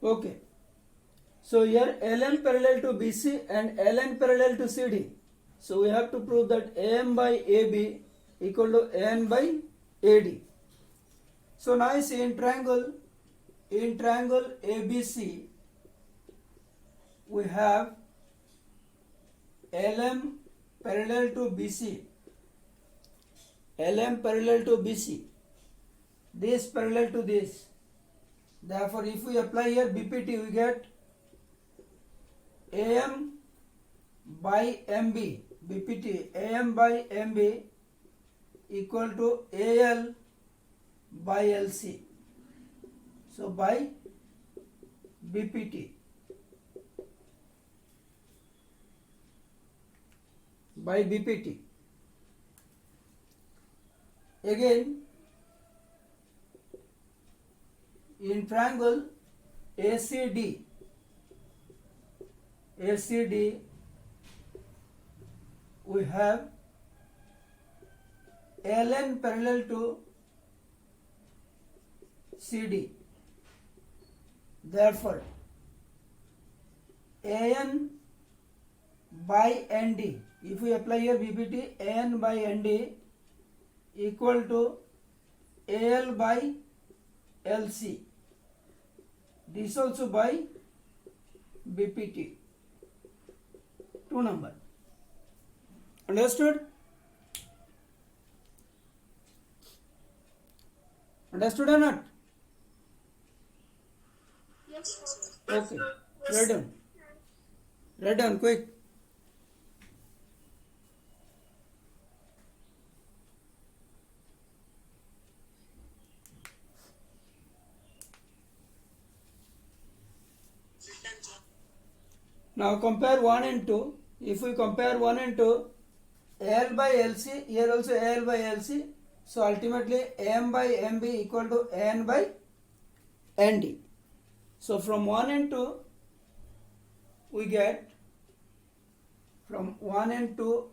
Okay, so here LN parallel to BC and LN parallel to CD, so we have to prove that AM by AB equal to AN by AD. So now you see in triangle ABC we have LM parallel to BC, LM parallel to BC, this parallel to this. Therefore, if we apply here BPT, we get AM by MB, BPT, AM by MB equal to AL by LC. So, by BPT, by BPT. Again, in triangle ACD we have LN parallel to CD. Therefore, AN by ND, if we apply here BPT, AN by ND equal to AL by LC, this also by BPT, 2 number. Understood? Understood or not? Yes, sir. Okay, write down quick. Now compare 1 and 2. If we compare 1 and 2, AL by LC, here also AL by LC. So ultimately AM by MB equal to AN by ND. So from 1 and 2, we get, from 1 and 2,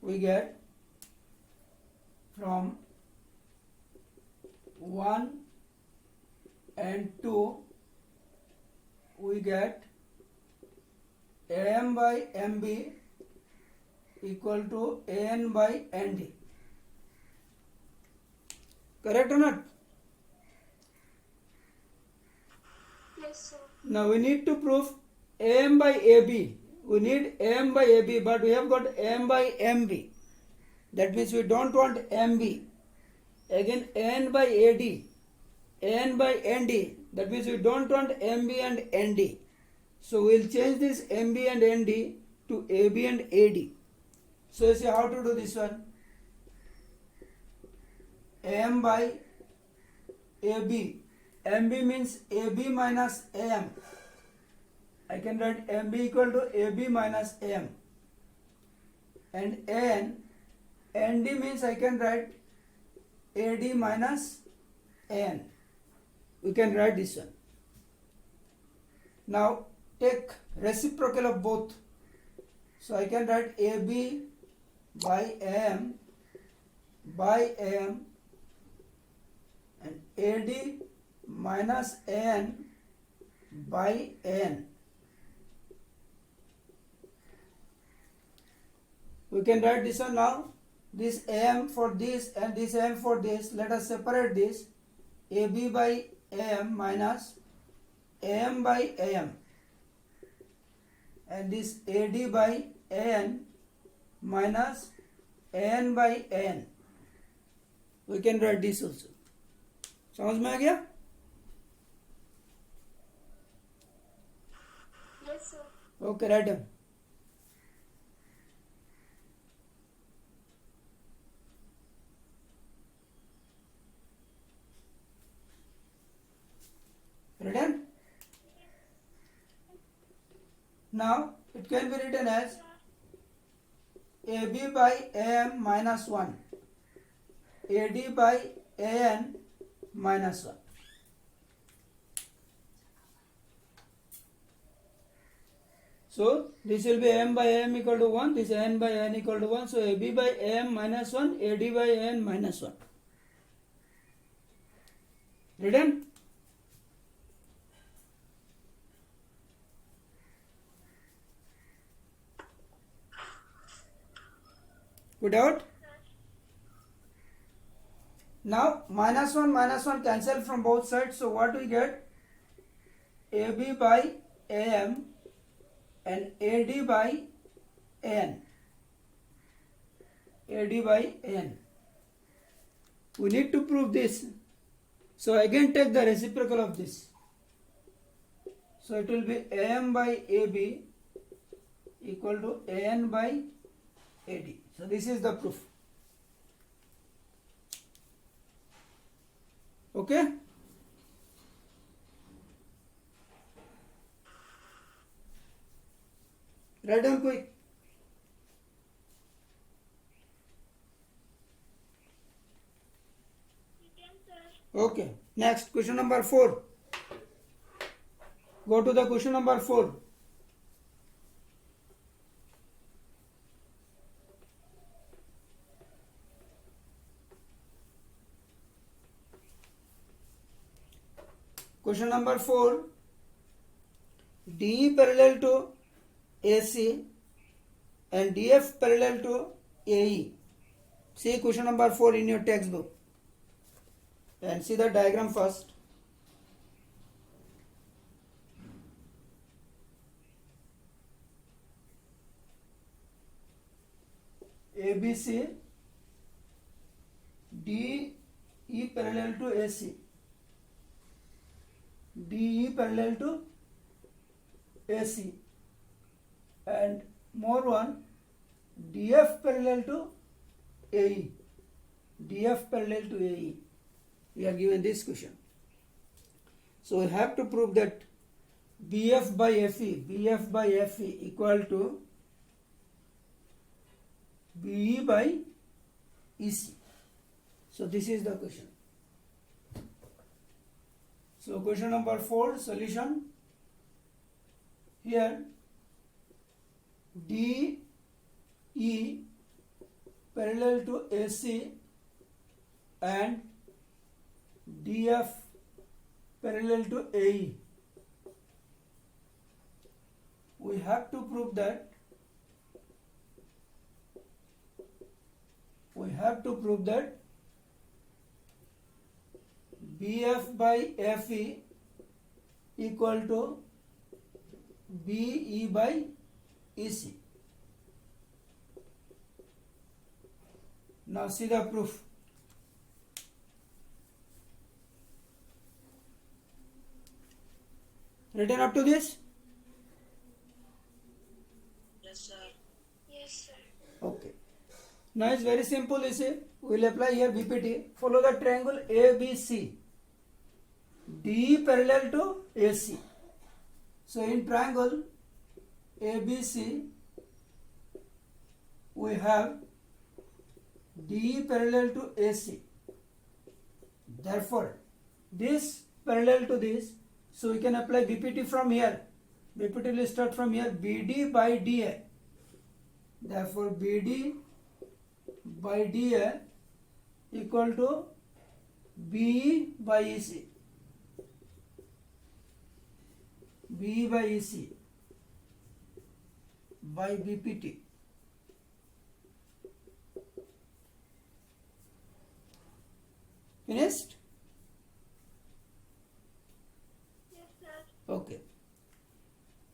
we get, from 1 and 2, we get AM by MB equal to AN by ND. Correct or not? Yes, sir. Now we need to prove AM by AB. We need AM by AB, but we have got AM by MB. That means we don't want MB. Again, AN by AD. AN by ND, that means we don't want MB and ND. So we will change this MB and ND to AB and AD. So you see how to do this one. AM by AB. MB means AB minus AM. I can write MB equal to AB minus AM. And ND means I can write AD minus AN. We can write this one. Now take reciprocal of both. So I can write AB by AM and AD minus AN by AN. We can write this one now. This AM for this and this AM for this. Let us separate this. AB by AM minus AM by AM, and this AD by AN minus AN by AN. We can write this also. समझ में आ गया? Yes, sir. Okay, write down. Written? Now it can be written as AB by AM minus 1, AD by AN minus 1. So this will be AM by AM equal to 1, this AN by AN equal to 1. So AB by AM minus 1, AD by AN minus 1. Written? Put out. Now minus 1 cancel from both sides. So what we get? AB by AM and AD by AN. AD by AN. We need to prove this. So again take the reciprocal of this. So it will be AM by AB equal to AN by AD. So this is the proof. Okay? Write down quick. Okay. Next, question number 4. Go to the question number 4. Question number 4. DE parallel to AC and DF parallel to AE. See question number 4 in your textbook. And see the diagram first. ABC, DE parallel to AC, DE parallel to AC, and more one, DF parallel to AE, DF parallel to AE. We are given this question. So we have to prove that BF by FE equal to BE by EC. So this is the question. So question number 4, solution. Here DE parallel to AC and DF parallel to AE. We have to prove that BF by FE equal to BE by EC. Now see the proof. Written up to this? Yes, sir. Yes, sir. Okay. Now it's very simple, you see. We will apply here BPT. Follow the triangle ABC. DE parallel to AC. So in triangle ABC, we have DE parallel to AC. Therefore, this parallel to this, so we can apply BPT from here. BPT will start from here, BD by DA. Therefore, BD by DA equal to BE by EC. BE by EC by BPT. Finished? Yes, sir. Okay.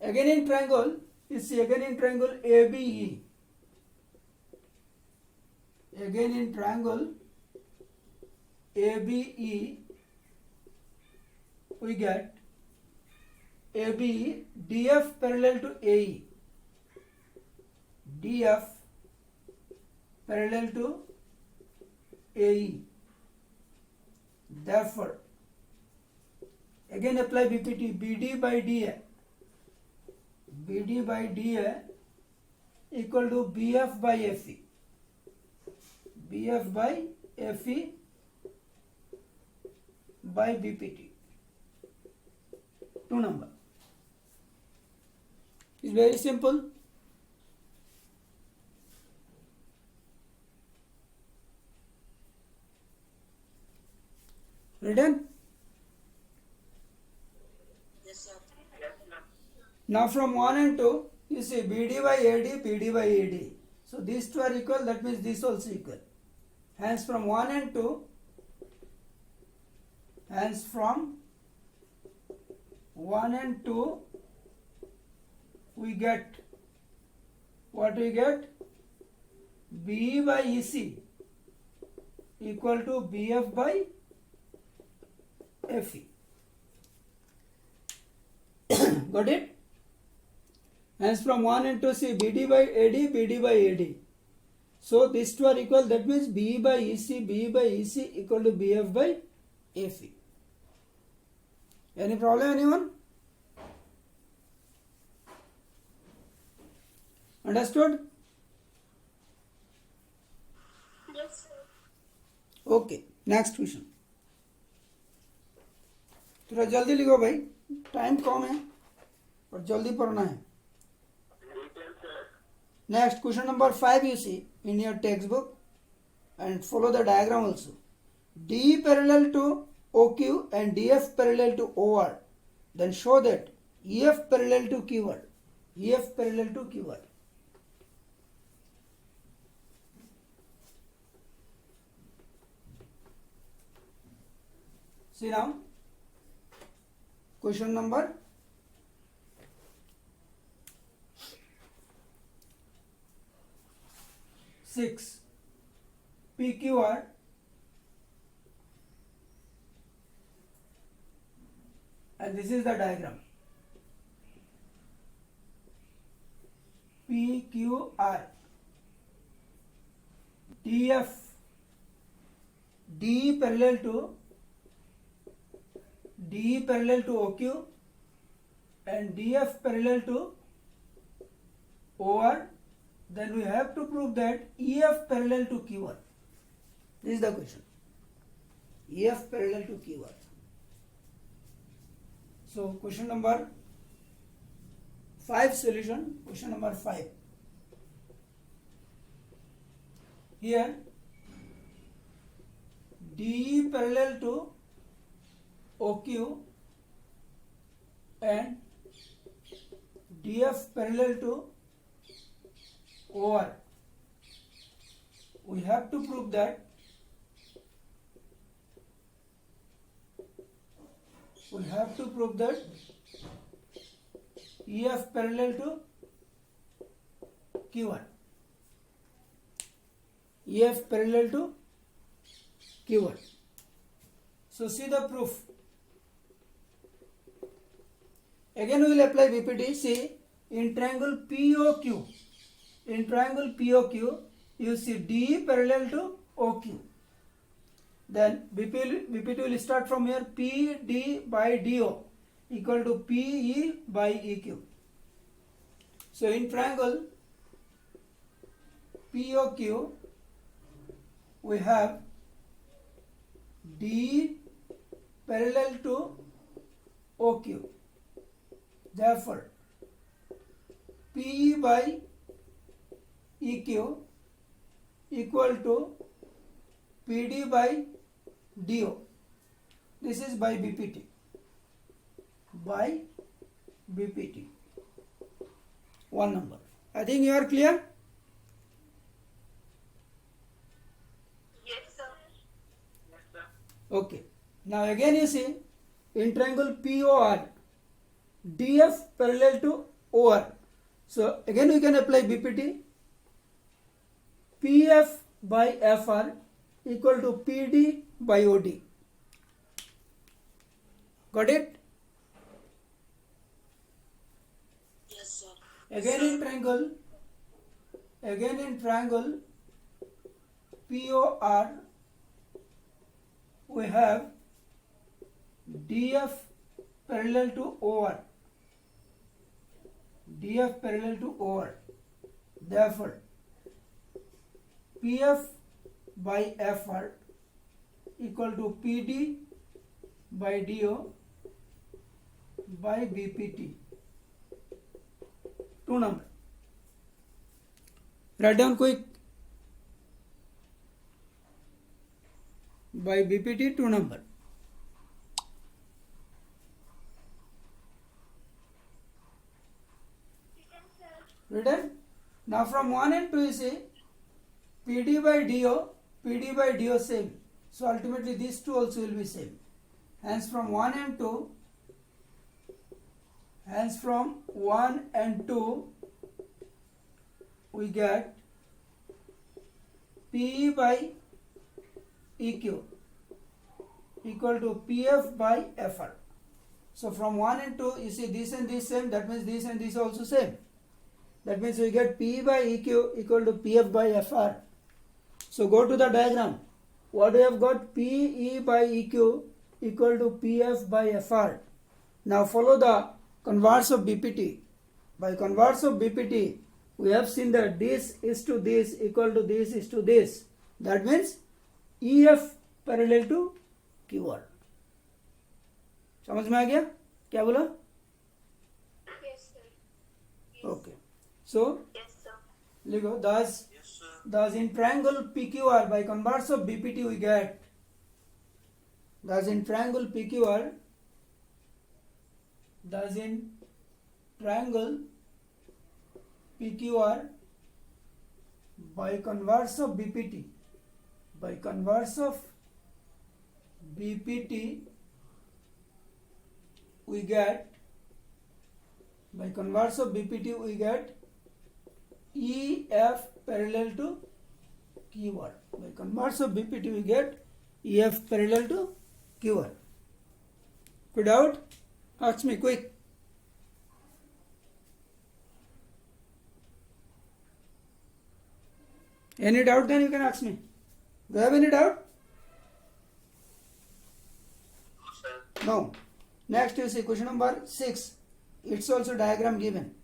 Again in triangle, you see again in triangle ABE. Again in triangle ABE, we get ABE DF parallel to AE. DF parallel to AE. Therefore, again apply BPT, BD by DA. BD by DA equal to BF by FE. BF by FE by BPT. 2 number. It's very simple. Written? Now from 1 and 2, you see BD by AD, BD by AD. So these two are equal, that means this also equal. Hence from 1 and 2, hence from 1 and 2, we get, what we get? BE by EC equal to BF by FE. Got it? Hence from 1 and 2, see BD by AD, BD by AD. So these two are equal, that means BE by EC, BE by EC equal to BF by FE. Any problem, anyone? Understood? Yes, sir. Okay, next question. थोड़ा जल्दी लिखो भाई, time कम है और जल्दी पढ़ना है. Next, question number 5 you see in your textbook and follow the diagram also. D parallel to OQ and DF parallel to OR. Then show that EF parallel to QR. EF parallel to QR. See now, question number 6. PQR and this is the diagram. PQR, DF, D parallel to OQ and DF parallel to OR. Then we have to prove that EF parallel to QR. This is the question. EF parallel to QR. So question number 5 solution. Question number 5. Here DE parallel to OQ and DF parallel to OR. We have to prove that EF parallel to Q1. EF parallel to Q1. So see the proof. Again we will apply BPT. See, in triangle POQ, you see DE parallel to OQ. Then BPT will start from here. PD by DO equal to PE by EQ. So in triangle POQ, we have DE parallel to OQ. Therefore, PE by EQ equal to PD by DO. This is by BPT. By BPT. One number. I think you are clear? Yes, sir. Okay. Now again you see, in triangle POR, DF parallel to OR. So again we can apply BPT. PF by FR equal to PD by OD. Got it? Yes, sir. Again in triangle POR, we have DF parallel to OR. DF parallel to OR. Therefore, PF by FR equal to PD by DO by BPT. Two number. Write down quick. By BPT, two number. Now from 1 and 2 you see PD by DO same. So ultimately these two also will be same. Hence from 1 and 2 we get PE by EQ equal to PF by FR. So from 1 and 2 you see this and this same, that means this and this also same. That means we get PE by EQ equal to PF by FR. So go to the diagram. What we have got? PE by EQ equal to PF by FR. Now follow the converse of BPT. By converse of BPT, we have seen that this is to this equal to this is to this. That means EF parallel to QR. समझ में आ गया क्या बोला? Yes, sir. Okay. So Yes, sir. लिखो thus in triangle PQR by converse of BPT we get thus in triangle PQR by converse of BPT we get EF parallel to QR. By converse of BPT we get EF parallel to QR. Quick doubt? Ask me quick. Any doubt then you can ask me. Do you have any doubt? No. Next you see question number 6. It's also diagram given.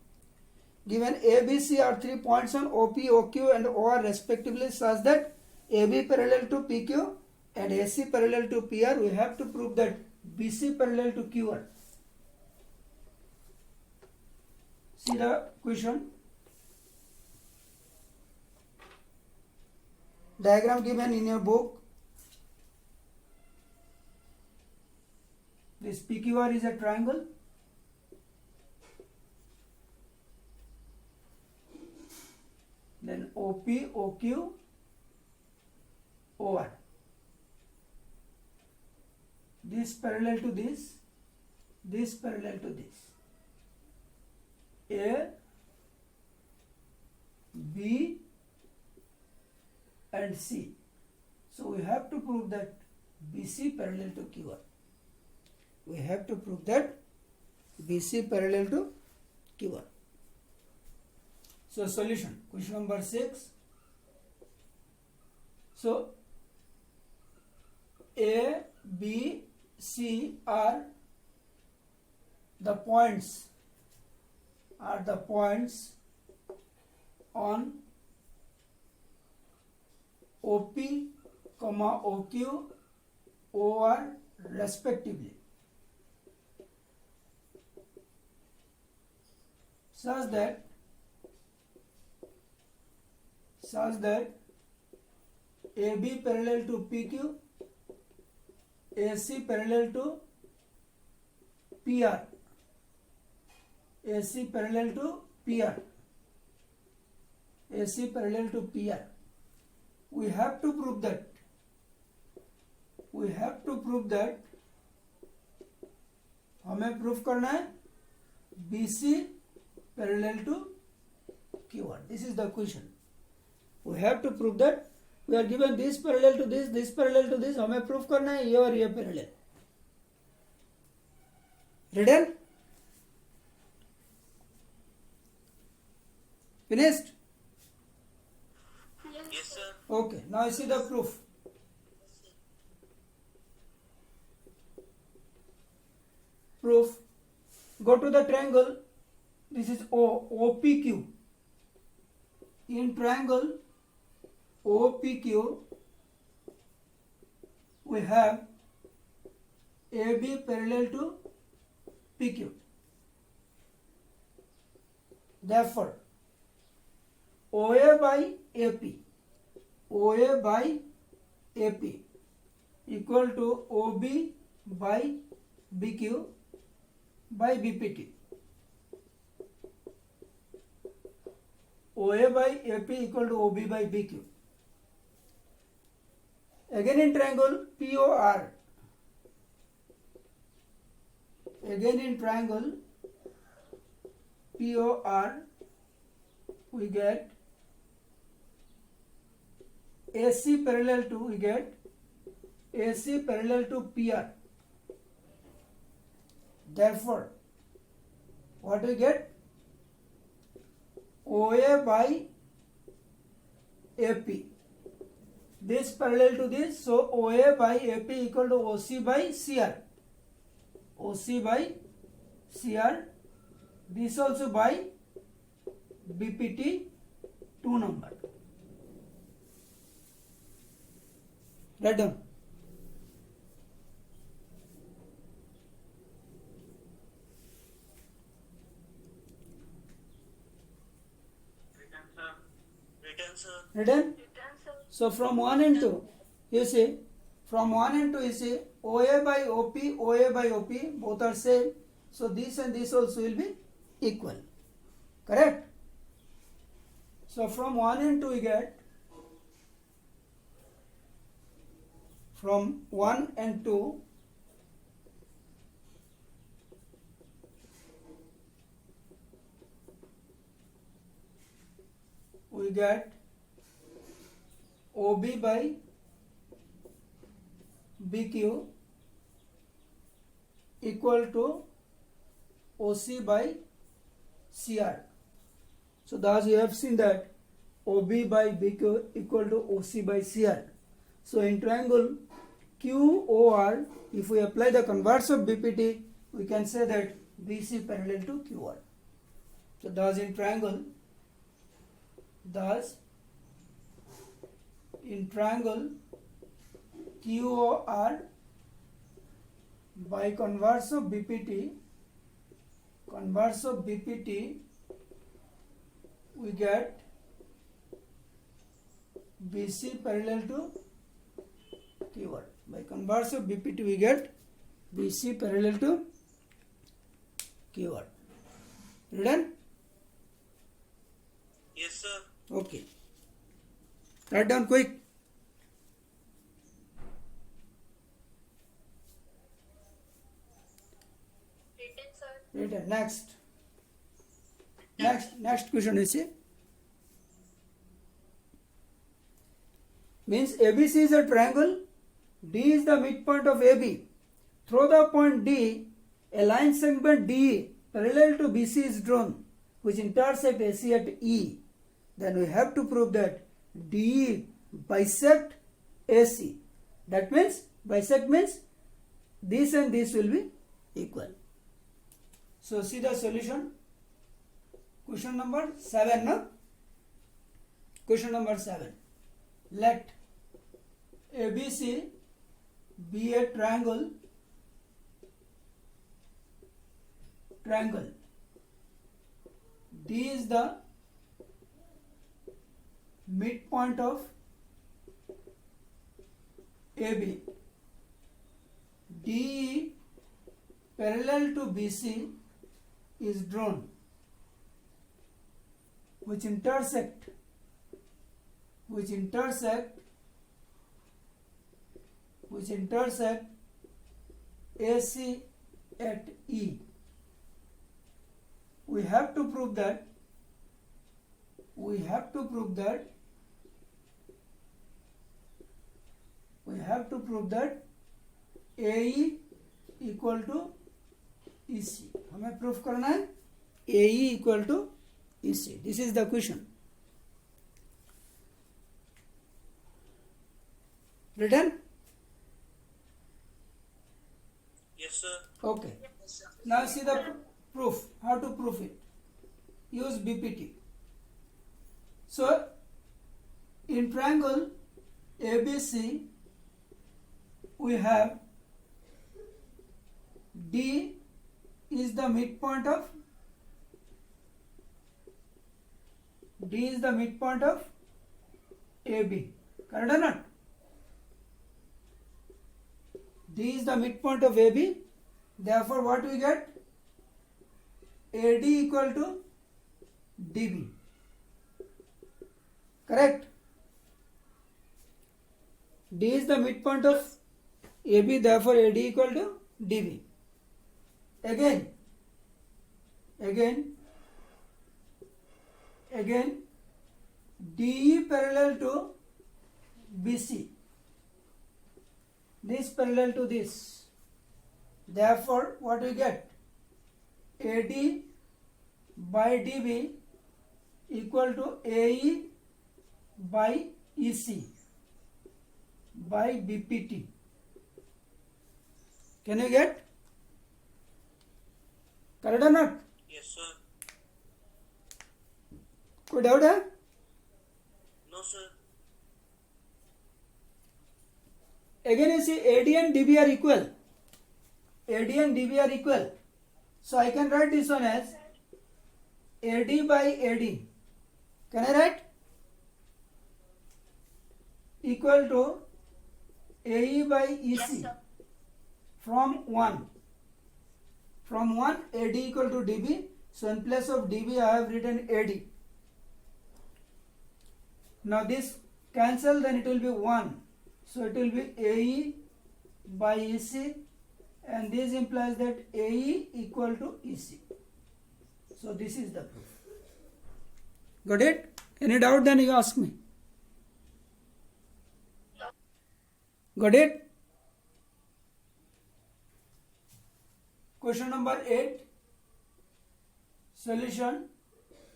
Given A, B, C are 3 points on OP, OQ and OR respectively such that AB parallel to PQ and AC parallel to PR, we have to prove that BC parallel to QR. See the question. Diagram given in your book. This PQR is a triangle. Then OP, OQ, OR. This parallel to this parallel to this. A, B and C. So we have to prove that BC parallel to QR. We have to prove that BC parallel to QR. So solution, question number 6. So A, B, C are the points on OP, OQ, OR respectively, such that AB parallel to PQ, AC parallel to PR, AC parallel to PR, AC parallel to PR. We have to prove that हमें proof करना है BC parallel to QR. This is the question. We have to prove that we are given this parallel to this parallel to this. हमें proof करना है ये और ये parallel. Written? Finished? Yes, sir. Okay. Now I see the proof. Proof. Go to the triangle. This is OPQ. In triangle OPQ, we have AB parallel to PQ. Therefore, OA by AP equal to OB by BQ by BPT. OA by AP equal to OB by BQ. Again in triangle POR. Again in triangle POR we get AC parallel to PR. Therefore, what we get? OA by AP. This parallel to this, so OA by AP equal to OC by CR. OC by CR. This also by BPT 2 number. Write down. Written? Return, sir. So from 1 and 2, you see, from 1 and 2 you see OA by OP, both are same. So this and this also will be equal. Correct? So from 1 and 2 we get, from 1 and 2, we get OB by BQ equal to OC by CR. So thus you have seen that OB by BQ equal to OC by CR. So in triangle QOR, if we apply the converse of BPT, we can say that BC parallel to QR. So thus in triangle QOR, by converse of BPT, we get BC parallel to QR. By converse of BPT we get BC parallel to QR. Written? Yes, sir. Okay. Write down quick. Written, sir. Written. Next question is see. Means ABC is a triangle. D is the midpoint of AB. Through the point D, a line segment DE parallel to BC is drawn, which intersect AC at E. Then we have to prove that DE bisect AC. That means bisect means this and this will be equal. So see the solution. Question number 7, no? Question number 7. Let ABC be a triangle. D is the midpoint of AB. DE parallel to BC is drawn, which intersect AC at E. We have to prove that AE equal to EC. हमें proof करना है AE equal to EC. This is the question. Written? Yes, sir. Okay. Now see the proof. How to prove it? Use BPT. So in triangle ABC we have D is the midpoint of AB. Correct or not? D is the midpoint of AB. Therefore, what we get? AD equal to DB. Correct? D is the midpoint of AB, therefore AD equal to DB. Again, DE parallel to BC. This parallel to this. Therefore, what we get? AD by DB equal to AE by EC by BPT. Can you get? Correct or not? Yes, sir. कोई doubt है? No, sir. Again you see AD and DB are equal. AD and DB are equal. So I can write this one as AD by AD. Can I write? Equal to AE by EC. Yes, sir. From 1. From 1 AD equal to DB. So in place of DB I have written AD. Now this cancel, then it will be 1. So it will be AE by EC, and this implies that AE equal to EC. So this is the proof. Got it? Any doubt, then you ask me. Got it? Question number 8. Solution.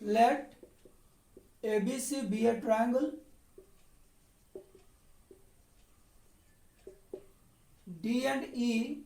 Let ABC be a triangle. D and E